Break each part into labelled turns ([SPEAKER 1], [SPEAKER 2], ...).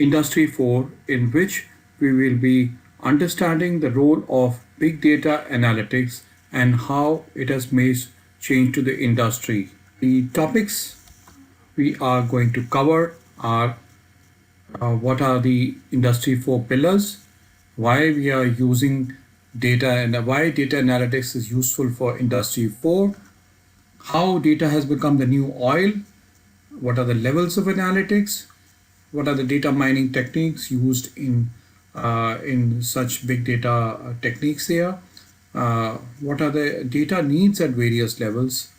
[SPEAKER 1] Industry 4, in which we will be understanding the role of big data analytics and how it has made change to the industry. The topics we are going to cover are what are the Industry 4 pillars, why we are using data and why data analytics is useful for Industry 4, how data has become the new oil, what are the levels of analytics, what are the data mining techniques used in such big data techniques here, what are the data needs at various levels,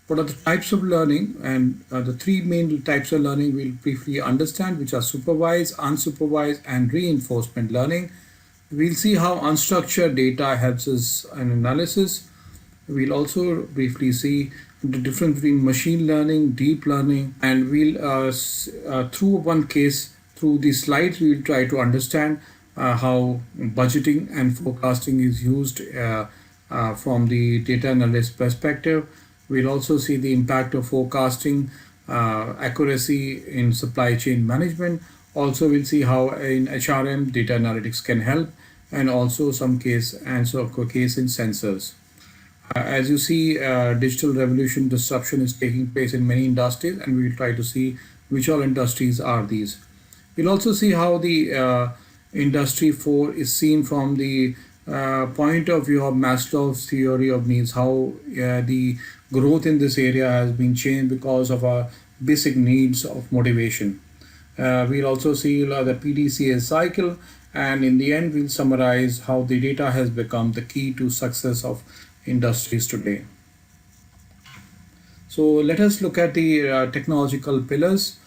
[SPEAKER 1] what are the types of learning, and the three main types of learning we'll briefly understand, which are supervised, unsupervised, and reinforcement learning. We'll see how unstructured data helps us in analysis. We'll also briefly see the difference between machine learning, deep learning, and we'll through one case, through these slides, we'll try to understand how budgeting and forecasting is used from the data analyst perspective. We'll also see the impact of forecasting accuracy in supply chain management. Also, we'll see how in HRM data analytics can help, and also some case in sensors. As you see, digital revolution disruption is taking place in many industries, and we'll try to see which all industries are these. We'll also see how the Industry 4 is seen from the point of view of Maslow's theory of needs, how the growth in this area has been changed because of our basic needs of motivation. We'll also see the PDCA cycle, and in the end, we'll summarize how the data has become the key to success of industries today. So let us look at the technological pillars.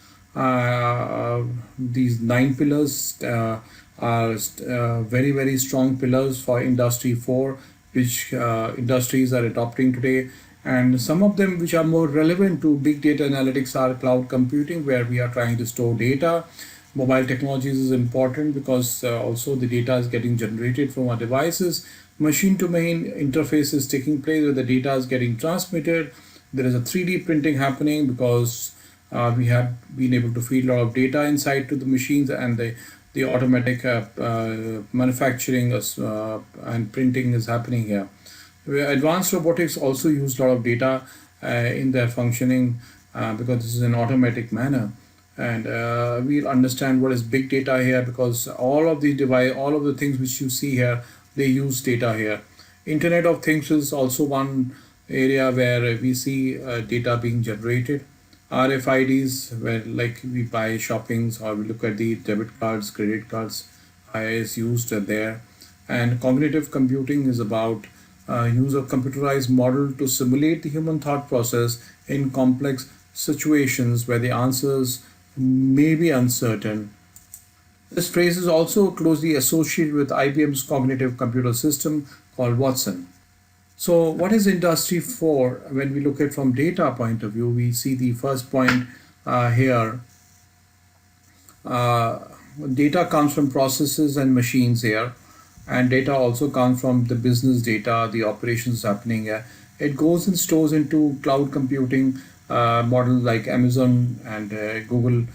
[SPEAKER 1] These 9 pillars are very, very strong pillars for Industry 4, which industries are adopting today. And some of them which are more relevant to big data analytics are cloud computing, where we are trying to store data. Mobile technologies is important because also the data is getting generated from our devices. Machine to main interface is taking place where the data is getting transmitted. There is a 3D printing happening because we have been able to feed a lot of data inside to the machines, and the automatic manufacturing and printing is happening here. Advanced robotics also use a lot of data in their functioning because this is an automatic manner. And we'll understand what is big data here, because all of the things which you see here, they use data here. Internet of Things is also one area where we see data being generated. RFIDs, where like we buy shoppings or we look at the debit cards, credit cards, is used there. And cognitive computing is about use of computerized model to simulate the human thought process in complex situations where the answers may be uncertain. This phrase is also closely associated with IBM's cognitive computer system called Watson. So what is Industry 4? When we look at from data point of view, we see the first point here. Data comes from processes and machines here, and data also comes from the business data, the operations happening here. It goes and stores into cloud computing models like Amazon and Google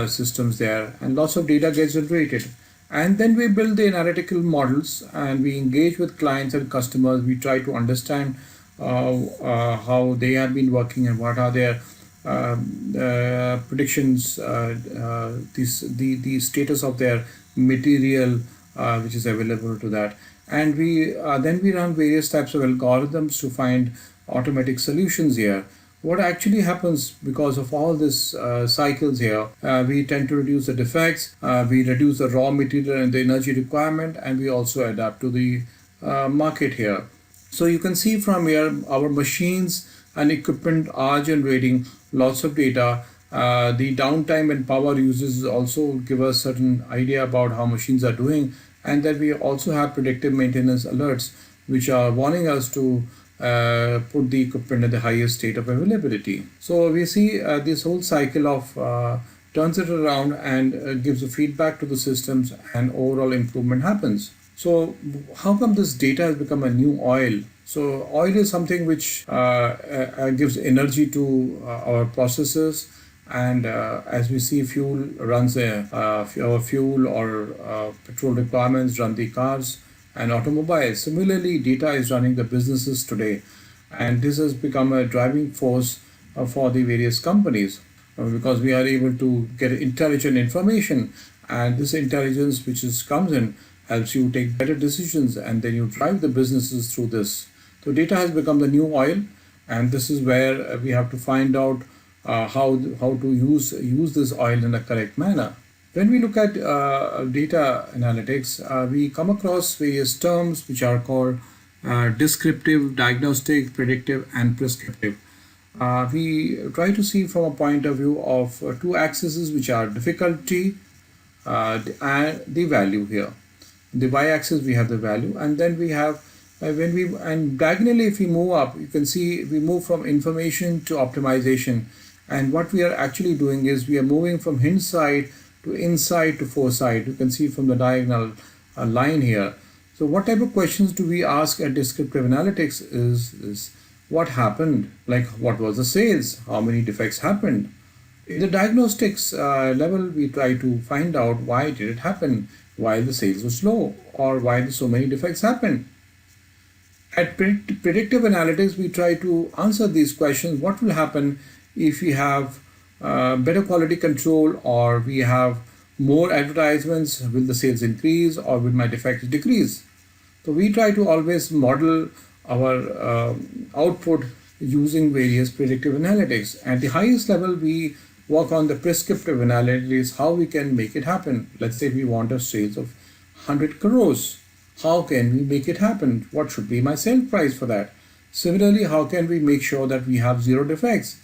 [SPEAKER 1] systems there, and lots of data gets generated. And then we build the analytical models, and we engage with clients and customers. We try to understand how they have been working and what are their predictions, the status of their material which is available to that. And we run various types of algorithms to find automatic solutions here. What actually happens because of all this cycles here, we tend to reduce the defects, we reduce the raw material and the energy requirement, and we also adapt to the market here. So you can see from here, our machines and equipment are generating lots of data. The downtime and power uses also give us certain idea about how machines are doing, and then we also have predictive maintenance alerts, which are warning us to put the equipment at the highest state of availability. So we see this whole cycle of turns it around and gives a feedback to the systems, and overall improvement happens. So how come this data has become a new oil? So oil is something which gives energy to our processes, And as we see, fuel runs our fuel or petrol requirements run the cars and automobiles. Similarly, data is running the businesses today, and this has become a driving force for the various companies because we are able to get intelligent information, and this intelligence which is comes in helps you take better decisions, and then you drive the businesses through this. So data has become the new oil, and this is where we have to find out how to use this oil in a correct manner. When we look at data analytics, we come across various terms which are called descriptive, diagnostic, predictive, and prescriptive. We try to see from a point of view of two axes which are difficulty and the value here. The y-axis we have the value, and then we have when we and diagonally if we move up, you can see we move from information to optimization, and what we are actually doing is we are moving from hindsight to insight to foresight. You can see from the diagonal line here. So what type of questions do we ask at descriptive analytics is what happened, like what was the sales, how many defects happened. In the diagnostics level, we try to find out why did it happen, why the sales were slow, or why so many defects happened. At predictive analytics, we try to answer these questions. What will happen if we have better quality control, or we have more advertisements? Will the sales increase, or will my defects decrease? So we try to always model our output using various predictive analytics. At the highest level, we work on the prescriptive analytics, how we can make it happen. Let's say we want a sales of 100 crores. How can we make it happen? What should be my sale price for that? Similarly, how can we make sure that we have zero defects?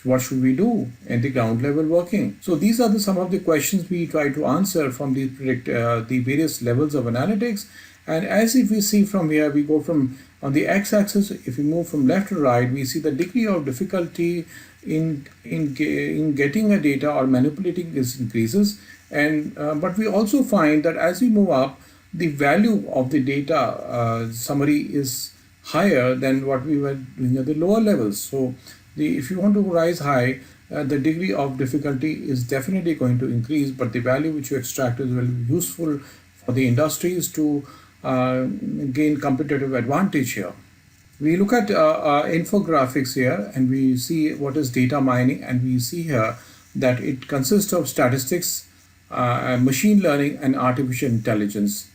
[SPEAKER 1] What should we do at the ground level working? So these are some of the questions we try to answer from the various levels of analytics. And as if we see from here, we go from on the x-axis, if we move from left to right, we see the degree of difficulty in getting a data or manipulating this increases. And but we also find that as we move up, the value of the data summary is higher than what we were doing at the lower levels. So if you want to rise high, the degree of difficulty is definitely going to increase, but the value which you extract is very useful for the industries to gain competitive advantage here. We look at infographics here, and we see what is data mining, and we see here that it consists of statistics, machine learning, and artificial intelligence.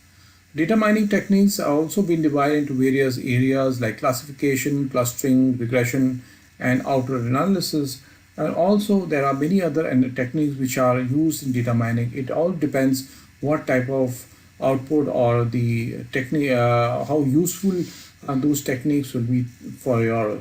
[SPEAKER 1] Data mining techniques have also been divided into various areas like classification, clustering, regression, and outward analysis. And also there are many other techniques which are used in data mining. It all depends what type of output or the technique, how useful those techniques will be for your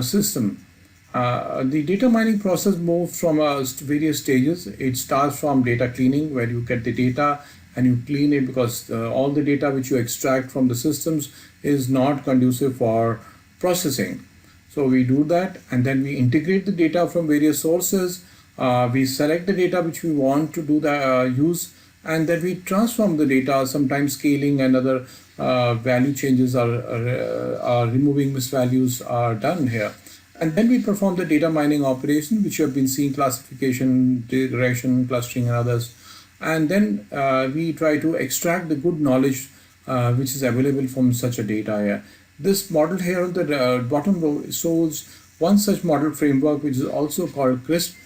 [SPEAKER 1] system. The data mining process moves from various stages. It starts from data cleaning, where you get the data and you clean it, because all the data which you extract from the systems is not conducive for processing. So we do that, and then we integrate the data from various sources. We select the data which we want to do the use, and then we transform the data. Sometimes scaling and other value changes are removing misvalues are done here. And then we perform the data mining operation, which you have been seeing: classification, regression, clustering, and others. And then we try to extract the good knowledge which is available from such a data here. This model here on the bottom row shows one such model framework, which is also called CRISP.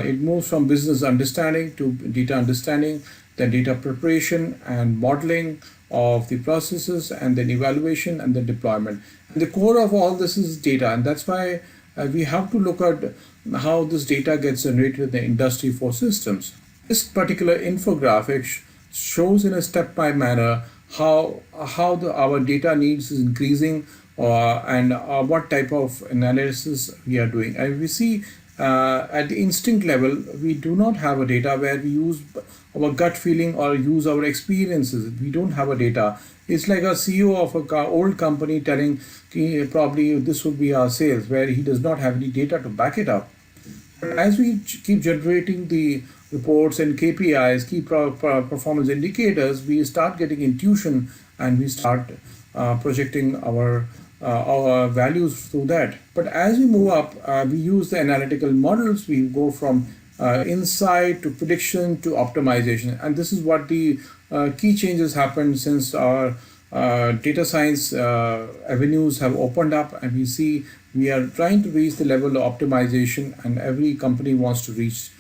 [SPEAKER 1] It moves from business understanding to data understanding, then data preparation and modeling of the processes, and then evaluation and then deployment. And the core of all this is data, and that's why we have to look at how this data gets generated in the industry for systems. This particular infographic shows in a step-by manner how our data needs is increasing, and what type of analysis we are doing. And we see at the instinct level, we do not have a data where we use our gut feeling or use our experiences. We don't have a data. It's like a CEO of a old company telling probably this would be our sales, where he does not have any data to back it up. As we keep generating the reports and KPIs, key performance indicators, we start getting intuition, and we start projecting our our values through that. But as we move up, we use the analytical models. We go from insight to prediction to optimization, and this is what the key changes happened since our data science avenues have opened up, and we see we are trying to reach the level of optimization, and every company wants to reach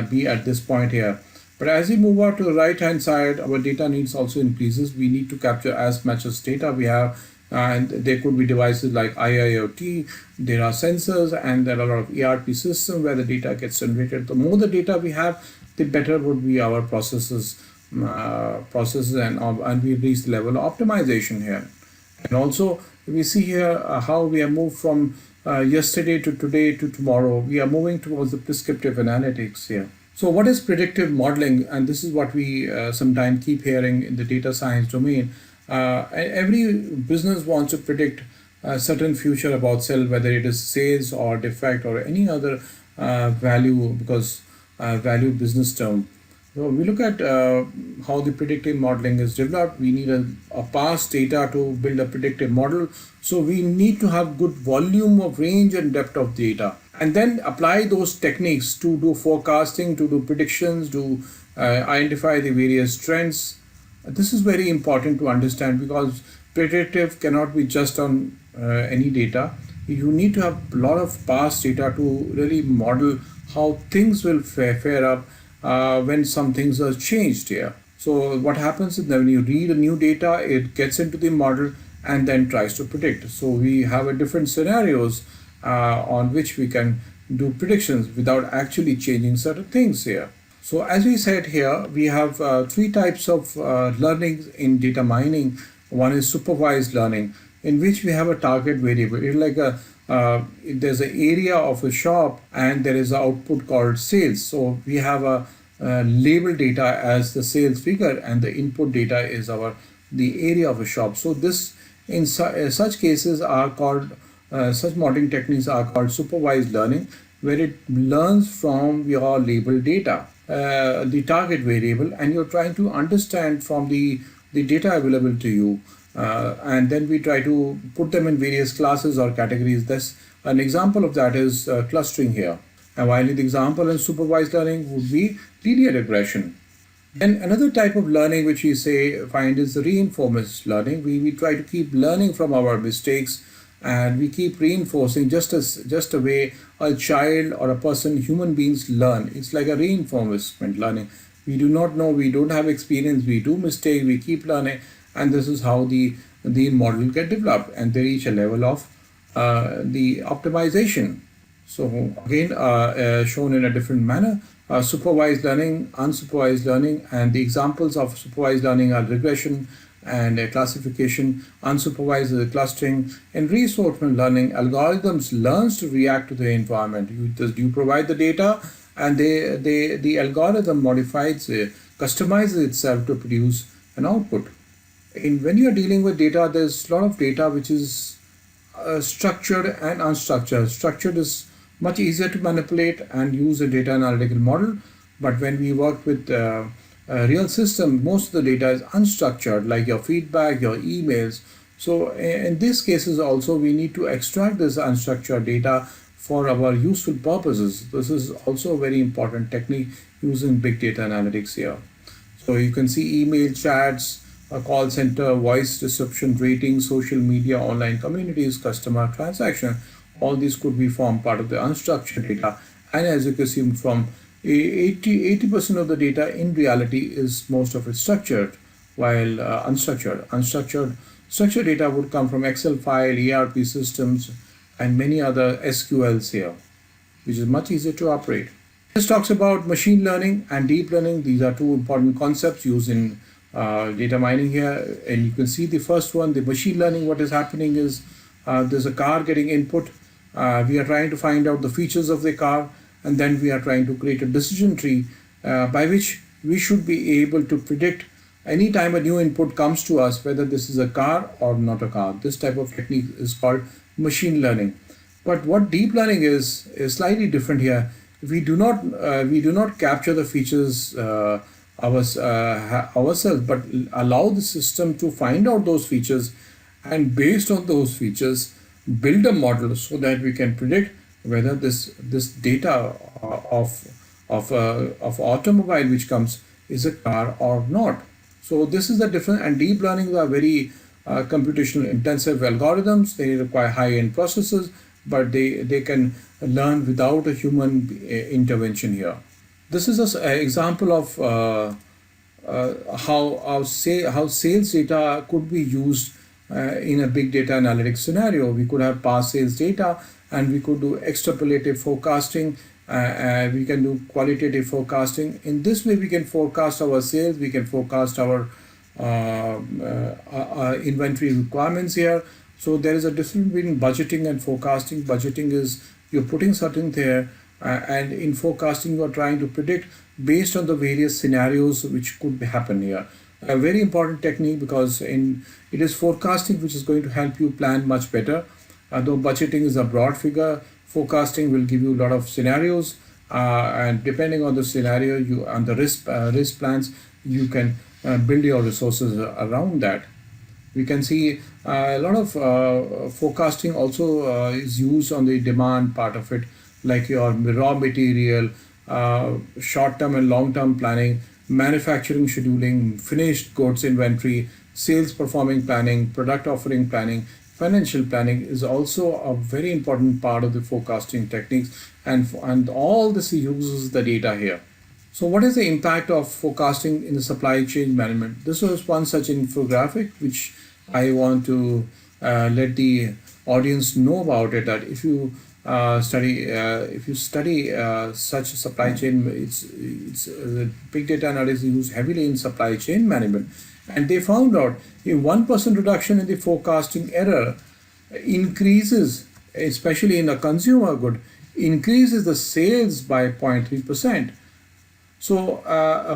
[SPEAKER 1] be at this point here. But as we move out to the right hand side, our data needs also increases. We need to capture as much as data we have, and there could be devices like IIoT, there are sensors, and there are a lot of ERP systems where the data gets generated. The more the data we have, the better would be our processes, and we reach the level of optimization here. And also we see here how we have moved from yesterday to today to tomorrow. We are moving towards the prescriptive analytics here. So what is predictive modeling? And this is what we sometimes keep hearing in the data science domain. Every business wants to predict a certain future about whether it is sales or defect or any other value, because value business term. So we look at how the predictive modeling is developed. We need a past data to build a predictive model. So we need to have good volume of range and depth of data, and then apply those techniques to do forecasting, to do predictions, to identify the various trends. This is very important to understand, because predictive cannot be just on any data. You need to have a lot of past data to really model how things will fare up when some things are changed here. So what happens is that when you read a new data, it gets into the model and then tries to predict. So we have a different scenarios on which we can do predictions without actually changing certain things here. So as we said here, we have three types of learning in data mining. One is supervised learning, in which we have a target variable. It's like there's an area of a shop and there is an output called sales. So we have a label data as the sales figure, and the input data is the area of a shop. So this in such cases are called such modeling techniques are called supervised learning, where it learns from your label data, the target variable, and you're trying to understand from the data available to you. And then we try to put them in various classes or categories. That's an example of that is clustering here. And while the example in supervised learning would be linear regression. And another type of learning which we find is the reinforcement learning. We try to keep learning from our mistakes, and we keep reinforcing just a way a child or a person, human beings learn. It's like a reinforcement learning. We do not know, we don't have experience, we do mistake, we keep learning, and this is how the model get developed, and they reach a level of the optimization. So again, shown in a different manner, supervised learning, unsupervised learning, and the examples of supervised learning are regression and classification. Unsupervised is clustering. In reinforcement learning, algorithms learns to react to the environment. You provide the data, and the algorithm modifies, customizes itself to produce an output. When you are dealing with data, there's a lot of data which is structured and unstructured. Structured is much easier to manipulate and use a data analytical model, but when we work with a real system, most of the data is unstructured, like your feedback, your emails. So in these cases also, we need to extract this unstructured data for our useful purposes. This is also a very important technique using big data analytics here. So you can see email chats, a call center, voice description, rating, social media, online communities, customer transaction. All these could be formed part of the unstructured data. And as you can see, from 80% of the data in reality is most of it structured, while structured data would come from Excel file, ERP systems, and many other SQLs here, which is much easier to operate. This talks about machine learning and deep learning. These are two important concepts used in data mining here, and you can see the first one, the machine learning. What is happening is there's a car getting input. We are trying to find out the features of the car, and then we are trying to create a decision tree by which we should be able to predict anytime a new input comes to us whether this is a car or not a car. This type of technique is called machine learning. But what deep learning is slightly different here. We do not capture the features ourselves, but allow the system to find out those features and based on those features, build a model so that we can predict whether this data of automobile which comes is a car or not. So this is the difference. And deep learning are very computational intensive algorithms. They require high-end processors, but they can learn without a human intervention here. This is an example of how sales data could be used in a big data analytics scenario. We could have past sales data, and we could do extrapolative forecasting. We can do qualitative forecasting. In this way, we can forecast our sales. We can forecast our inventory requirements here. So there is a difference between budgeting and forecasting. Budgeting is you're putting something there, and in forecasting you are trying to predict based on the various scenarios which could happen here. A very important technique, because it is forecasting which is going to help you plan much better. Though budgeting is a broad figure, forecasting will give you a lot of scenarios, and depending on the scenario and the risk plans, you can build your resources around that. We can see a lot of forecasting also is used on the demand part of it, like your raw material, short-term and long-term planning, manufacturing scheduling, finished goods inventory, sales performing planning, product offering planning, financial planning is also a very important part of the forecasting techniques, and all this uses the data here. So what is the impact of forecasting in the supply chain management? This was one such infographic which I want to let the audience know about it. That if you study such supply chain, it's big data analysis used heavily in supply chain management, and they found out a 1% reduction in the forecasting error increases, especially in a consumer good, increases the sales by 0.3%. So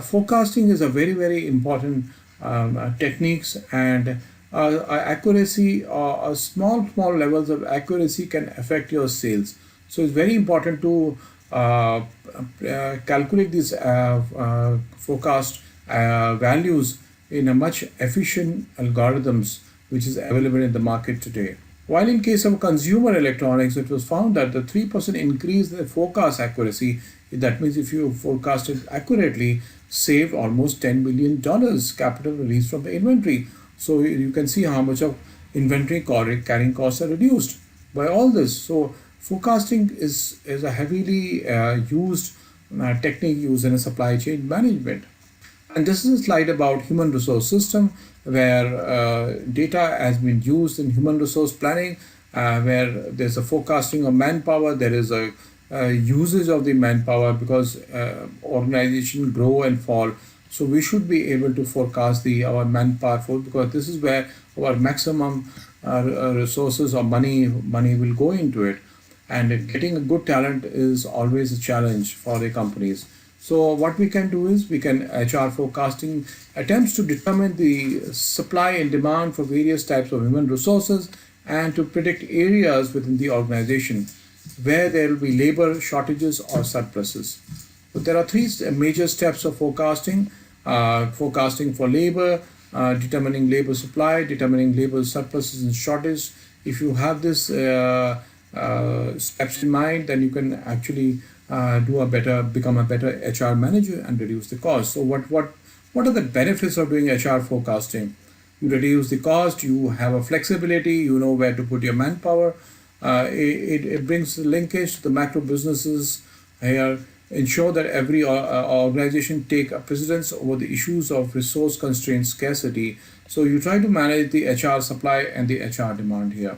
[SPEAKER 1] forecasting is a very, very important techniques, and accuracy, small levels of accuracy can affect your sales. So it's very important to calculate these forecast values in a much efficient algorithms which is available in the market today. While in case of consumer electronics, it was found that the 3% increase in the forecast accuracy, that means if you forecasted accurately, saved almost $10 million capital release from the inventory. So you can see how much of inventory carrying costs are reduced by all this. So forecasting is a heavily used technique used in a supply chain management. And this is a slide about human resource system, where data has been used in human resource planning, where there's a forecasting of manpower, there is a usage of the manpower, because organization grow and fall. So we should be able to forecast our manpower force, because this is where our maximum resources or money will go into it. And getting a good talent is always a challenge for the companies. So what we can do is we can HR forecasting attempts to determine the supply and demand for various types of human resources, and to predict areas within the organization where there will be labor shortages or surpluses. So there are three major steps of forecasting. Forecasting for labor, determining labor supply, determining labor surpluses and shortages. If you have this steps in mind, then you can actually become a better HR manager and reduce the cost. So what are the benefits of doing HR forecasting? You reduce the cost, you have a flexibility, you know where to put your manpower. It brings linkage to the macro businesses here, ensure that every organization take a precedence over the issues of resource constraint scarcity. So you try to manage the HR supply and the HR demand here.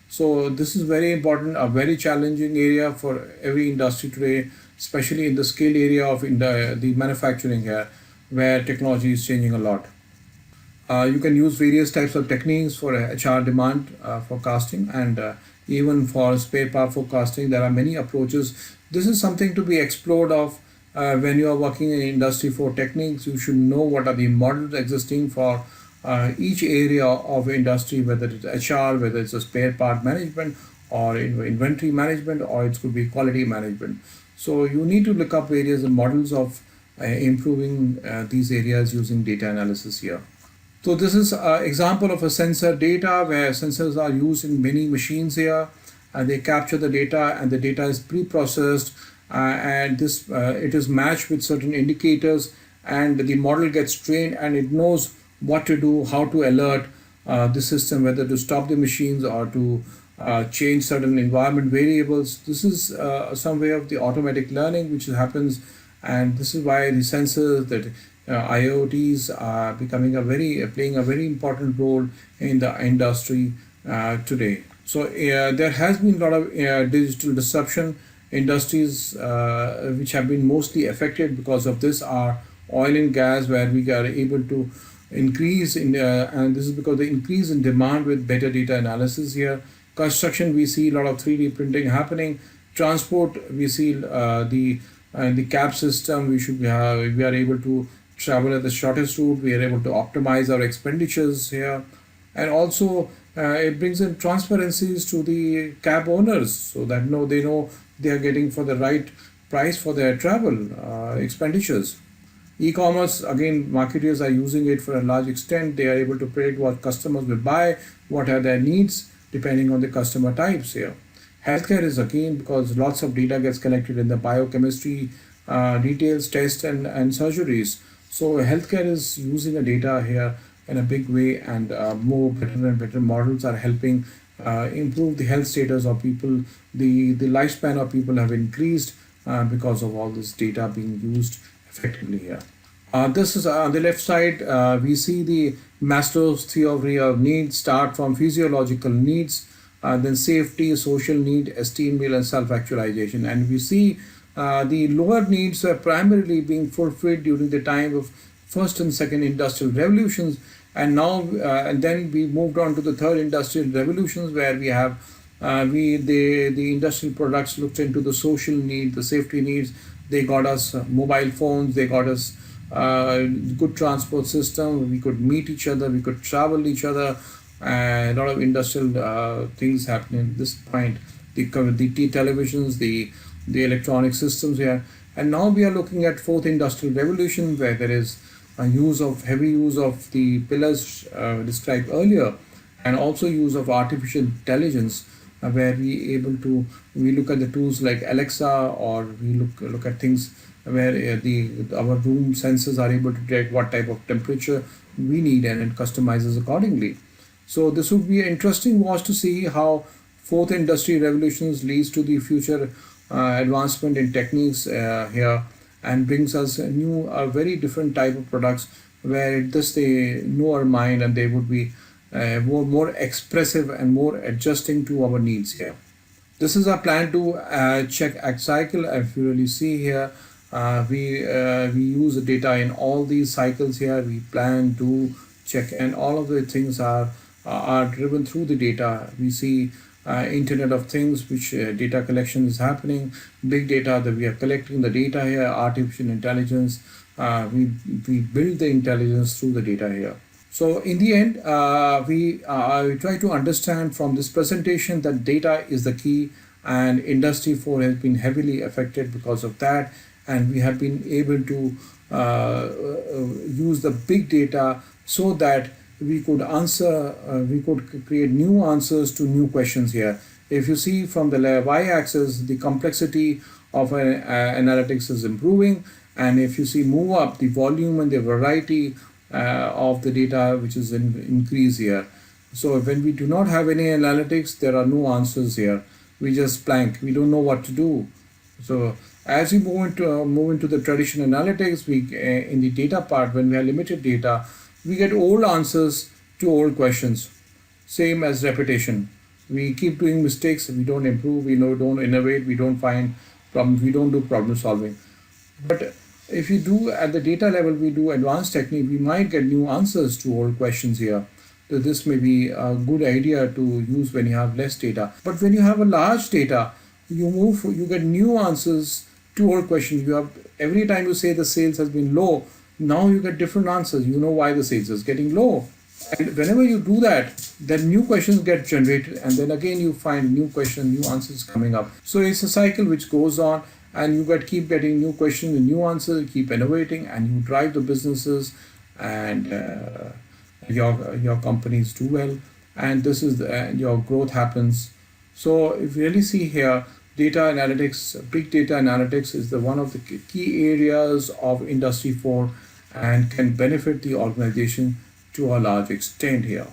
[SPEAKER 1] So this is very important, a very challenging area for every industry today, especially in the scale area of the manufacturing here, where technology is changing a lot. You can use various types of techniques for HR demand forecasting, and even for spare part forecasting. There are many approaches. This is something to be explored of when you are working in Industry 4 techniques. You should know what are the models existing for each area of industry, whether it's HR, whether it's a spare part management, or inventory management, or it could be quality management. So you need to look up various models of improving these areas using data analysis here. So this is an example of a sensor data where sensors are used in many machines here, and they capture the data, and the data is pre-processed, and this it is matched with certain indicators, and the model gets trained and it knows what to do, how to alert the system, whether to stop the machines or to change certain environment variables. This is some way of the automatic learning which happens, and this is why the sensors that IoTs are becoming playing a very important role in the industry today. So there has been a lot of digital disruption. Industries which have been mostly affected because of this are oil and gas, where we are able to increase in and this is because the increase in demand with better data analysis here. Construction, we see a lot of 3D printing happening. Transport, we see the cab system. We are able to travel at the shortest route. We are able to optimize our expenditures here, and also it brings in transparencies to the cab owners, so that they know they are getting for the right price for their travel expenditures. E-commerce, again, marketers are using it for a large extent. They are able to predict what customers will buy, what are their needs, depending on the customer types here. Healthcare is again because lots of data gets collected in the biochemistry details, tests, and surgeries. So healthcare is using the data here in a big way, and more better and better models are helping improve the health status of people. The lifespan of people have increased because of all this data being used effectively here. This is on the left side. We see the Maslow's theory of needs start from physiological needs, then safety, social need, esteem, will, and self-actualization. And we see the lower needs were primarily being fulfilled during the time of first and second industrial revolutions, and now and then we moved on to the third industrial revolutions, where we have the industrial products looked into the social need, the safety needs. They got us mobile phones. They got us good transport system. We could meet each other. We could travel each other. And a lot of industrial things happening at this point. The televisions, the electronic systems here. And now we are looking at fourth industrial revolution, where there is a heavy use of the pillars described earlier, and also use of artificial intelligence, where we look at the tools like Alexa, or we look at things where our room sensors are able to detect what type of temperature we need, and it customizes accordingly. So this would be an interesting watch to see how fourth industry revolutions leads to the future advancement in techniques here, and brings us a very different type of products, where they know our mind, and they would be more expressive and more adjusting to our needs here. This is our plan to check act cycle. If you really see here, we use the data in all these cycles here. We plan to check, and all of the things are driven through the data. We see Internet of Things, which data collection is happening, big data that we are collecting the data here, artificial intelligence. We build the intelligence through the data here. So in the end, we try to understand from this presentation that data is the key, and Industry 4 has been heavily affected because of that, and we have been able to use the big data so that we could create new answers to new questions here. If you see from the y-axis, the complexity of analytics is improving, and if you see move up, the volume and the variety of the data which is increase here. So when we do not have any analytics, there are no answers here. We just blank. We don't know what to do. So as we move into the traditional analytics, in the data part, when we have limited data, we get old answers to old questions. Same as repetition. We keep doing mistakes. We don't improve. We don't innovate. We don't find problems. We don't do problem solving. But if you do at the data level, we do advanced technique, we might get new answers to old questions here. So this may be a good idea to use when you have less data. But when you have a large data, you get new answers to old questions. Every time you say the sales has been low, now you get different answers. You know why the sales is getting low. And whenever you do that, then new questions get generated, and then again you find new questions, new answers coming up. So it's a cycle which goes on, and you keep getting new questions and new answers, keep innovating, and you drive the businesses, and your companies do well, and this is your growth happens. So if you really see here, data analytics, big data analytics is the one of the key areas of industry 4 and can benefit the organization to a large extent here.